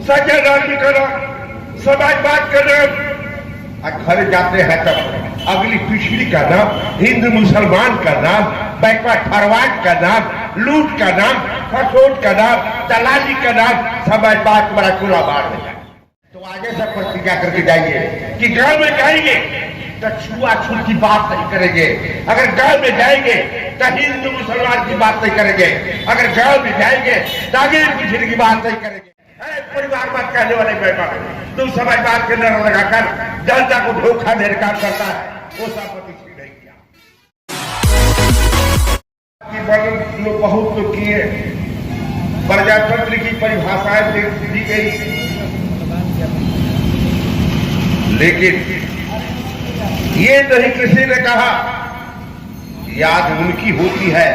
सच्चा राजनीति का नाम, समाजवाद का नाम, घर जाते हैं तब अगली पिछड़ी का नाम, हिंदू मुसलमान का नाम, बैकवर्ड फॉरवर्ड का नाम, लूट का नाम, खसोट का नाम, दलाली का नाम, समाजवाद बड़ा खुला बाढ़ हो जाए। तो आगे से प्रतिज्ञा करके जाइए कि गांव में जाएंगे तो छुआछूत की बात नहीं करेंगे, अगर गांव में जाएंगे तो हिंदू मुसलमान की बात नहीं करेंगे, अगर गांव में जाएंगे तो आगे पिछड़ी की बात नहीं करेंगे। परिवारवाद कहने वाले बैठक तुम समाजवाद के नारा लगाकर जनता को धोखा देने का काम करता है, वो संपत्ति छीन नहीं किया। लोग बहुत तो किए, प्रजातंत्र की परिभाषाएं दी गई, लेकिन ये नहीं किसी ने कहा याद उनकी होती है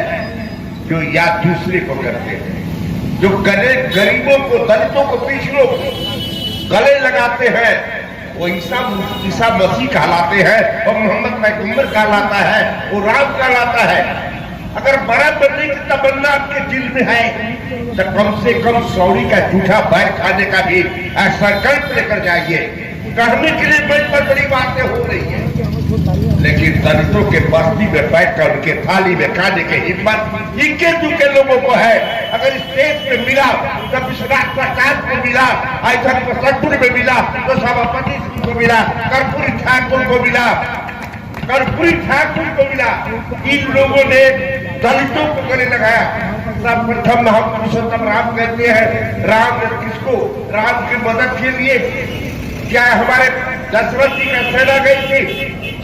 जो याद दूसरे को करते हैं, जो गरीबों को, दलितों को, पिछड़ों को गले लगाते हैं, वो ईसा मसीह कहलाते हैं, और मोहम्मद पैगंबर कहलाता है, वो राम कहलाता है। अगर बड़ा बनने की तमन्ना आपके दिल में है तो कम से कम सौरी का जूठा बैर खाने का भी संकल्प लेकर जाइए। कहने के लिए बड़ी बातें हो रही है, लेकिन दलितों के बस्ती में बैठकर उनके थाली में खाने की हिम्मत इक्के दुक्के लोगों को है। अगर स्टेट में मिला तो विश्वनाथ प्रसाद को मिला, ऐसा प्रसन्नपुर में मिला तो सभापति को मिला, कर्पूरी ठाकुर को मिला, कर्पूरी ठाकुर को मिला। इन लोगों ने दलितों को गले लगाया। सर्वप्रथम हम पुरुषोत्तम राम कहते हैं, राम ने किसको, राम की मदद के लिए क्या हमारे दशरथ जी का सेना गई थी,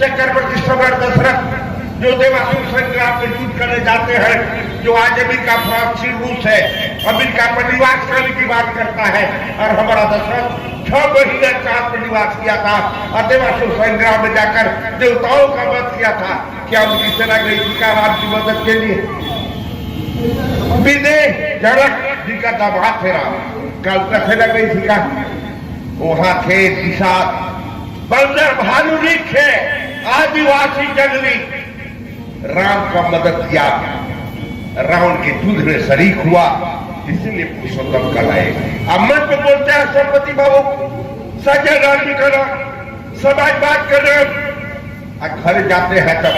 चक्रवर्ती सम्राट दशरथ जो देवासुर संग्राम में युद्ध करने जाते हैं, जो आज अमेरिका फ्रांसीसी रूस है, अमेरिका पर निवास करने की बात करता है, और हमारा दशरथ 6 महीने चार पर निवास किया था और देवासुर संग्राम में जाकर देवताओं का वध किया था। क्या उनकी सेना गई थी क्या राम की मदद के लिए? विदेह जनक जी का दामाद थे राम, कल तक सेना गई थी क्या? वहां थे दिशा बंदर भालू थे, आदिवासी जंगली, राम का मदद किया, रावण के युद्ध में शरीक हुआ, इसीलिए पुरुषोत्तम कहलाए। अब मन पे बोलते हैं सरस्वती बाबू, सच्चा राजनीति का नाम, समाजवाद का नाम, घर जाते हैं तब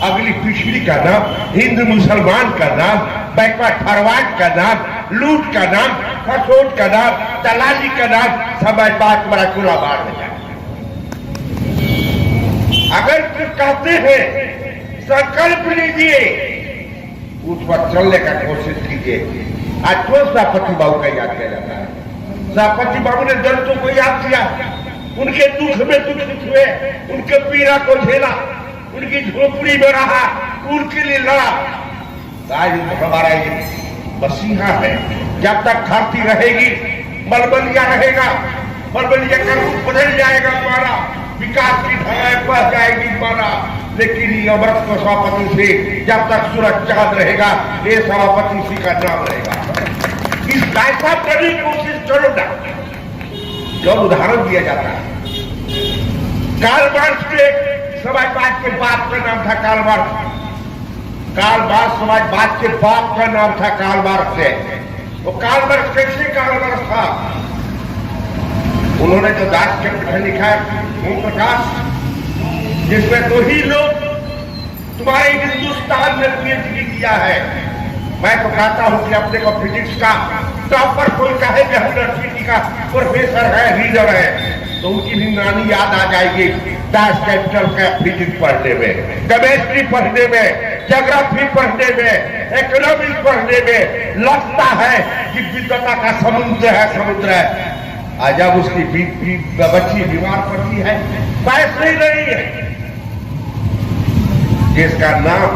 अगली पिछड़ी का नाम, हिंदू मुसलमान का नाम, बैकवर्ड फॉरवर्ड का नाम, लूट का नाम, खसोट का नाम, दलाली का नाम, समाजवाद बड़ा खुला बाढ़ हो जाए। अगर कुछ कहते हैं संकल्प लीजिए, उस पर चलने का कोशिश कीजिए। आज तो सभापति बाबू का याद किया जाता है। सभापति बाबू ने दलितों को याद किया, उनके दुख में दुखित हुए, उनके पीड़ा को झेला, उनकी झोपड़ी में रहा, उनके लिए लड़ा। आज हमारा ये मसीहा है, जब तक धरती रहेगी मलबलिया रहेगा, मलबलिया का रूप बदल जाएगा हमारा, विकास की ढलाए बढ़ जाएगी हमारा, लेकिन ये अमृत को सभापति से जब तक सूरज चांद रहेगा, ये सभापति सी का नाम रहेगा। इस ऐसा करने की कोशिश करो ना। जब उदाहरण दिया जाता है, कार्ल मार्क्स के समाजवाद के बाप का नाम था कार्ल मार्क्स, कार्ल मार्क्स समाजवाद के बाप का नाम था कार्ल मार्क्स है। वो कार्ल मार्क्स कैसे कार्ल मार्क्स था? उन्होंने जो दास के पीछे लिखा है ओम प्रकाश, जिसमें 2 ही लोग तुम्हारे हिंदुस्तान में पीएचडी किया है। मैं तो कहता हूं कि अपने को फिजिक्स का टॉपर कोई कहे कि हम यूनिवर्सिटी का प्रोफेसर है, रीडर है, तो उनकी भी नानी याद आ जाएगी दास कैपिटल का फिजिक्स पढ़ने में, केमिस्ट्री पढ़ने में, ज्योग्राफी पढ़ने में, इकोनॉमिक्स पढ़ने में। लगता है कि विद्वता का समुद्र है, समुद्र है। आज जब उसकी बच्ची बीमार पड़ती है, पैसे नहीं है, जिसका नाम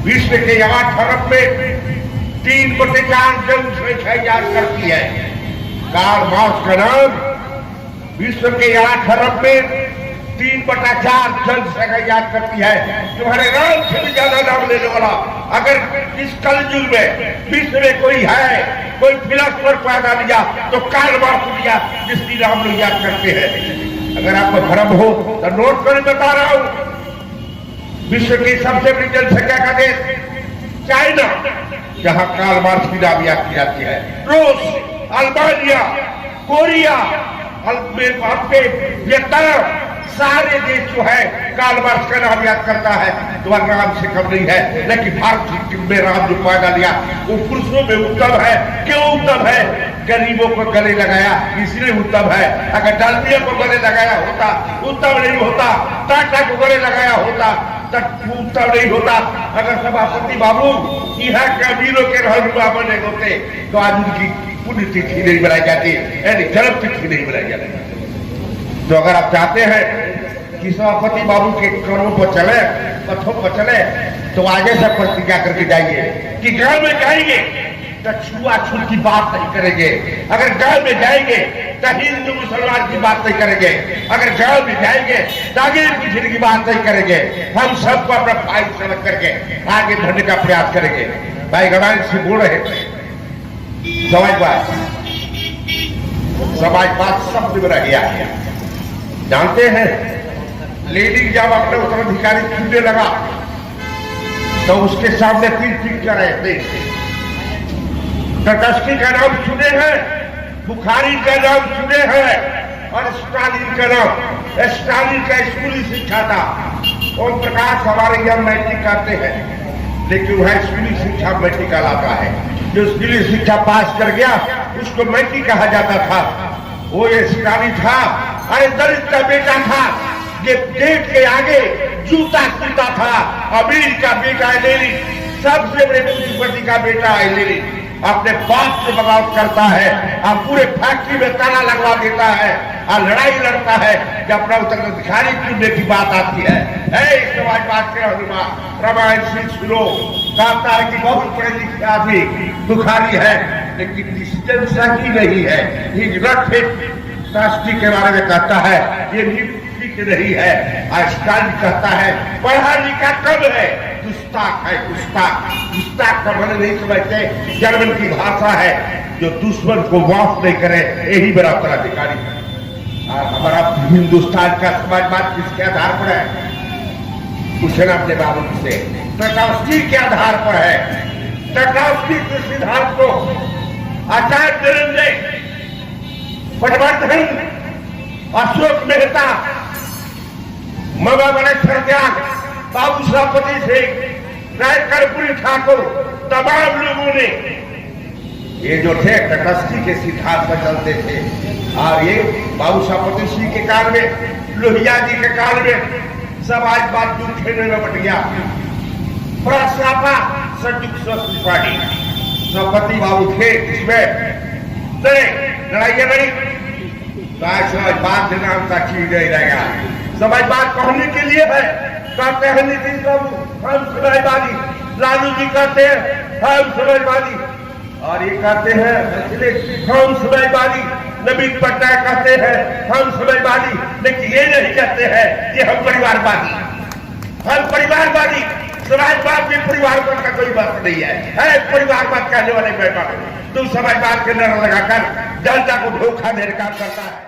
विश्व के 8 अरब में 3/4 जनसंख्या याद करती है। कार्ल मार्क्स का नाम विश्व के 8 अरब में 3/4 जनसंख्या याद करती है। तुम्हारे नाम से भी ज्यादा नाम लेने वाला अगर इस कलयुग में विश्व में कोई है, कोई फिलोसोफर पैदा लिया तो कार्ल मार्क्स लिया, जिसकी नाम लोग याद करते हैं। अगर आपको भ्रम हो तो नोट कर बता रहा हूं, विश्व की सबसे बड़ी जनसंख्या का देश चाइना, जहां कार्ल मार्क्स की नाम याद की जाती है, रूस, अल्बानिया, कोरिया, वियतनाम, सारे देश जो है कार्ल मार्क्स का नाम याद करता है तो वह नाम से कम नहीं है। लेकिन भारत में राम जो पैदा लिया वो पुरुषों में उत्तम है। क्यों उत्तम है? गरीबों को गले लगाया इसलिए उत्तम है। अगर डालमिया को गले लगाया होता उत्तम नहीं होता। टाटा को गले लगाया होता तब उत्तम नहीं होता। अगर सभापति बाबू यहाँ के अमीरों के रहनुमा बने होते तो आज उनकी पुण्यतिथि नहीं बनाई जाती, यानी जन्म तिथि नहीं बनाई जाती। तो अगर आप चाहते हैं कि सभापति बाबू के कर्मों पर चले, पथों पर चले, तो आगे से प्रतिज्ञा करके जाइए कि गांव में जाएंगे तो छुआछूत की बात नहीं करेंगे। अगर गांव में जाएंगे तो हिंदू मुसलमान की बात नहीं करेंगे। अगर गांव में जाएंगे तो आगे पीछे की बात नहीं करेंगे। हम सबको अपना भाई समझ करके आगे बढ़ने का प्रयास करेंगे। भाई गवान से बोल रहे थे समाजवाद शब्द में रह गया है। जानते हैं लेडी जब अपने उत्तराधिकारी चुनने लगा तो उसके सामने 3 पिक्चर है थे। टटस्की का नाम सुने हैं, बुखारी का नाम सुने हैं और स्टालिन का नाम। स्टालिन का स्कूली शिक्षा था। ओम प्रकाश हमारे यहाँ मैट्रिक करते हैं लेकिन वह स्कूली शिक्षा मैट्रिक कहलाता है। जो स्कूली शिक्षा पास कर गया उसको मैट्रिक कहा जाता था। वो ये स्टालिन था। अरे दलित का बेटा था, ये गेट के आगे जूता सीता था। अमीर का बेटा है लेनिन, सबसे बड़े पूंजीपति का बेटा है लेनिन। अपने बाप से बगावत करता है और पूरे फैक्ट्री में ताला लगवा देता है और लड़ाई लड़ता है। जब अपना उत्तराधिकारी चुनने की बात आती है समाजवाद के रहनुमा रामायण सिंह सुनो कहता है कि बहुत पढ़े लिखे आदमी बुखारी है लेकिन डिसीजन सही नहीं है। ट्रस्टी के बारे में कहता है ये ठीक नहीं है। स्टालिन कहता है पढ़ा लिखा कब है, गुस्ताख है। गुस्ताख का मैंने नहीं समझते, जर्मन की भाषा है जो दुश्मन को माफ नहीं करे, यही मेरा उत्तराधिकारी है। और हमारा हिंदुस्तान का समाजवाद किसके आधार पर है? पूछना अपने बाबू से। टटावस्की के आधार पर है। टटावस्की के सिद्धांत को आचार्य निरंजय, पटवर्धन, अशोक मेहता, मवा गणेश्वर त्याग, बाबू सभापति सिंह, राय कर्पूरी ठाकुर, तमाम लोगों ने ये जो थे टटस्की के सिद्धांत पर चलते थे। और ये बाबू सभापति सिंह के काल में, लोहिया जी के काल में समाजवाद दूर खेलने में बट गया। प्रस्तापा संयुक्त सोशलिस्ट पार्टी सभापति बाबू थे, इसमें लड़ाइया लड़ी समाजवाद के नाम का चीज नहीं रहेगा। समाजवाद कहने के लिए है, कहते हैं नीतीश बाबू हम समाजवादी, लालू जी कहते हैं हम समाजवादी, और ये कहते हैं हम समाजवादी, नवीन पटनायक कहते हैं हम समाजवादी, लेकिन ये नहीं कहते हैं कि हम परिवारवादी। हम परिवारवादी, समाजवाद में परिवारवाद का कोई बात नहीं है। परिवारवाद कहने वाले बैठा तुम समाजवाद के नारा लगाकर जनता को धोखा देने का करता है।